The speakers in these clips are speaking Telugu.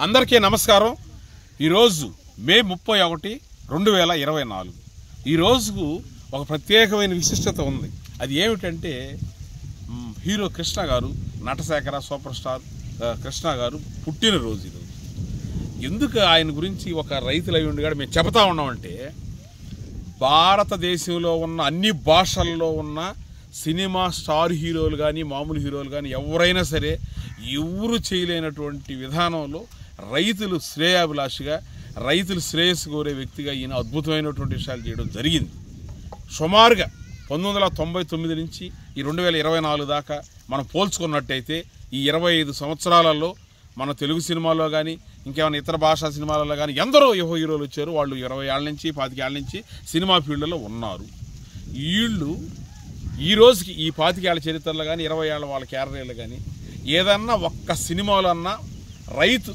అందరికీ నమస్కారం। ఈరోజు మే 31, 2024 ఈ రోజుకు ఒక ప్రత్యేకమైన విశిష్టత ఉంది। అది ఏమిటంటే హీరో కృష్ణ గారు, నటశేఖర సూపర్ స్టార్ కృష్ణ గారు పుట్టినరోజు ఈరోజు। ఎందుకు ఆయన గురించి ఒక రైతులై ఉండిగా మేము చెబుతా ఉన్నామంటే, భారతదేశంలో ఉన్న అన్ని భాషల్లో ఉన్న సినిమా స్టార్ హీరోలు కానీ మామూలు హీరోలు కానీ ఎవరైనా సరే ఎవరు చేయలేనటువంటి విధానంలో రైతులు శ్రేయాభిలాషిగా, రైతులు శ్రేయస్సు కోరే వ్యక్తిగా ఈయన అద్భుతమైనటువంటి విషయాలు చేయడం జరిగింది। సుమారుగా 1999 నుంచి ఈ 2024 దాకా మనం పోల్చుకున్నట్టయితే ఈ 25 సంవత్సరాలలో మన తెలుగు సినిమాల్లో కానీ ఇంకేమైనా ఇతర భాషా సినిమాలలో కానీ ఎందరో హీరోలు వచ్చారు। వాళ్ళు 20 ఏళ్ళ నుంచి 25 ఏళ్ళ నుంచి సినిమా ఫీల్డ్లో ఉన్నారు। వీళ్ళు ఈ రోజుకి ఈ 25 ఏళ్ళ చరిత్రలో కానీ 20 ఏళ్ళ వాళ్ళ క్యారియర్లు కానీ ఏదన్నా ఒక్క సినిమాలో అన్నా రైతు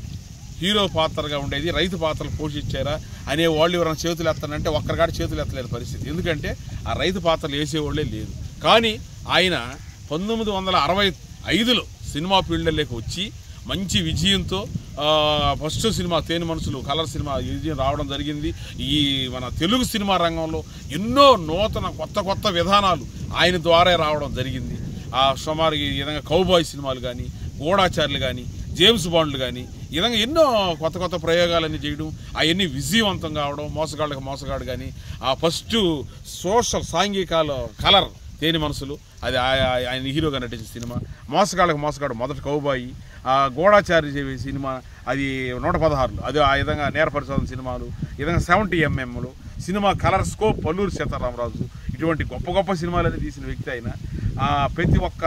హీరో పాత్రగా ఉండేది, రైతు పాత్రలు పోషించారా అనే వాళ్ళు ఎవరైనా చేతులు ఎత్తానంటే ఒక్కరికాడి చేతులు ఎత్తలేని పరిస్థితి। ఎందుకంటే ఆ రైతు పాత్రలు వేసేవాళ్ళే లేదు। కానీ ఆయన 1965లో సినిమా ఫీల్డ్లోకి వచ్చి మంచి విజయంతో ఫస్ట్ సినిమా తేనె మనసులు కలర్ సినిమా విజయం రావడం జరిగింది। ఈ మన తెలుగు సినిమా రంగంలో ఎన్నో నూతన కొత్త విధానాలు ఆయన ద్వారా రావడం జరిగింది। సుమారు ఈ విధంగా కౌబాయ్ సినిమాలు కానీ, గూఢాచార్యులు కానీ, జేమ్స్ బాండ్లు కానీ ఈ విధంగా ఎన్నో కొత్త ప్రయోగాలన్నీ చేయడం, అవన్నీ విజయవంతం కావడం, మోసగాడు కానీ ఫస్ట్ సోషల్ సాంఘికాల కలర్ తేనె మనసులు అది ఆయన హీరోగా నటించిన సినిమా, మోసగాడు మొదటి కౌబాయి, గూఢాచార్య సినిమా అది 116 అది ఆ విధంగా నేర పరిశోధన సినిమాలు, ఈ విధంగా 70mm cinema colour scope Palluru Sitaramaraju ఇటువంటి గొప్ప సినిమాలని తీసిన వ్యక్తి ఆయన। ప్రతి ఒక్క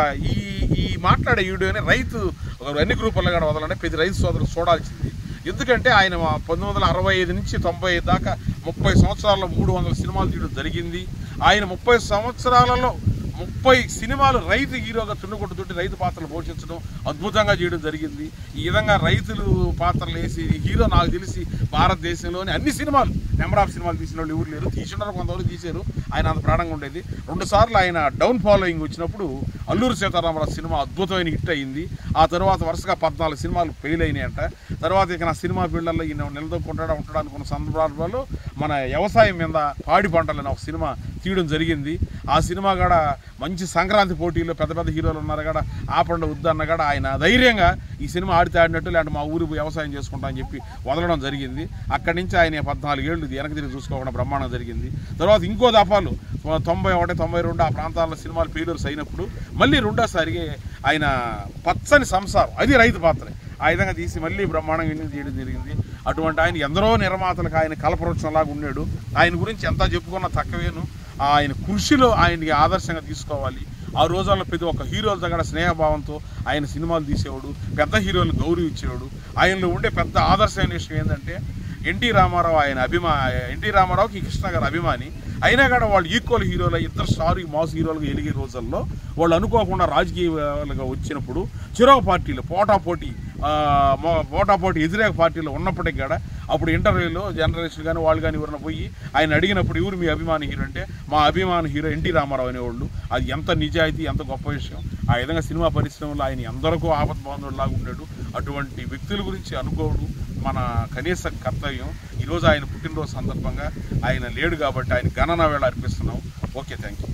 ఈ మాట్లాడే వీడియోని రైతు అన్ని గ్రూపుల్లో కూడా వదలంటే ప్రతి రైతు సోదరులు చూడాల్సింది। ఎందుకంటే ఆయన 1965 నుంచి 95 దాకా 30 సంవత్సరాల్లో 300 సినిమాలు తీయడం జరిగింది। ఆయన 30 సంవత్సరాలలో 30 సినిమాలు రైతు హీరోగా తున్నుకొట్టుతుంటే రైతు పాత్రలు పోషించడం అద్భుతంగా చేయడం జరిగింది। ఈ విధంగా రైతులు పాత్రలు వేసి హీరో నాకు తెలిసి భారతదేశంలోని అన్ని సినిమాలు నెంబర్ ఆఫ్ సినిమాలు తీసిన వాళ్ళు ఎవరు లేరు, తీసుకున్నారు కొంతవరకు తీశారు। ఆయన అంత ప్రాణంగా ఉండేది। 2 సార్లు ఆయన డౌన్ ఫాలోయింగ్ వచ్చినప్పుడు అల్లూరు సీతారామరాజు సినిమా అద్భుతమైన హిట్ అయింది। ఆ తర్వాత వరుసగా 14 సినిమాలు ఫెయిల్ అయినాయంట। తర్వాత ఇక నా సినిమా ఫీల్డ్లో ఈయన నిలదొక్కుంటాడా అనుకున్న సందర్భాల్లో మన వ్యవసాయం మీద పాడి పంటలని ఒక సినిమా తీయడం జరిగింది। ఆ సినిమా కూడా మంచి సంక్రాంతి పోటీల్లో పెద్ద హీరోలు ఉన్నారు కూడా ఆపండ వద్దన్న కూడా ఆయన ధైర్యంగా ఈ సినిమా ఆడినట్టు లేదంటే మా ఊరు వ్యవసాయం చేసుకుంటా అని చెప్పి వదలడం జరిగింది। అక్కడి నుంచి ఆయన 14 ఏళ్ళు వెనక తిరిగి చూసుకోకుండా బ్రహ్మాండం జరిగింది। తర్వాత ఇంకో దఫాలు 91, 92 ఆ ప్రాంతాల్లో సినిమాలు ఫెయిల్యూర్స్ అయినప్పుడు మళ్ళీ రెండోసారికి ఆయన పచ్చని సంసారం అది రైతు పాత్ర ఆ విధంగా తీసి మళ్ళీ బ్రహ్మాండంగా ఎన్ని చేయడం జరిగింది। అటువంటి ఆయన ఎందరో నిర్మాతలకు ఆయన కలపవృక్షంలాగా ఉన్నాడు। ఆయన గురించి ఎంత చెప్పుకున్నా తక్కువేను। ఆయన కృషిలో ఆయనకి ఆదర్శంగా తీసుకోవాలి। ఆ రోజుల్లో ప్రతి ఒక్క హీరోల దగ్గర స్నేహభావంతో ఆయన సినిమాలు తీసేవాడు, పెద్ద హీరోలను గౌరవించేవాడు। ఆయనలో ఉండే పెద్ద ఆదర్శమైన విషయం ఏంటంటే ఎన్టీ రామారావు ఎన్టీ రామారావుకి కృష్ణ గారు అభిమాని అయినా కూడా వాళ్ళు ఈక్వల్ హీరోలు, ఇద్దరు స్టార్ మాస్ హీరోలుగా ఎలిగే రోజుల్లో వాళ్ళు అనుకోకుండా రాజకీయాలుగా వచ్చినప్పుడు చిరొక పార్టీలు పోటాపోటీ వ్యతిరేక పార్టీలో ఉన్నప్పటికీ కూడా అప్పుడు ఇంటర్వ్యూలో జర్నలిస్టులు కానీ వాళ్ళు కానీ ఎవరైనా పోయి ఆయన అడిగినప్పుడు ఎవరు మీ అభిమాని హీరో అంటే మా అభిమాన హీరో ఎన్టీ రామారావు అనేవాళ్ళు। అది ఎంత నిజాయితీ, ఎంత గొప్ప విషయం। ఆ విధంగా సినిమా పరిశ్రమలో ఆయన ఎందరికో ఆపద బాంధవుడిలాగా ఉన్నాడు। అటువంటి వ్యక్తుల గురించి అనుకోవడం మన కనీస కర్తవ్యం। ఈరోజు ఆయన పుట్టినరోజు సందర్భంగా ఆయన లేడు కాబట్టి ఆయన గణన వేళ అర్పిస్తున్నాం। Okay, thank you.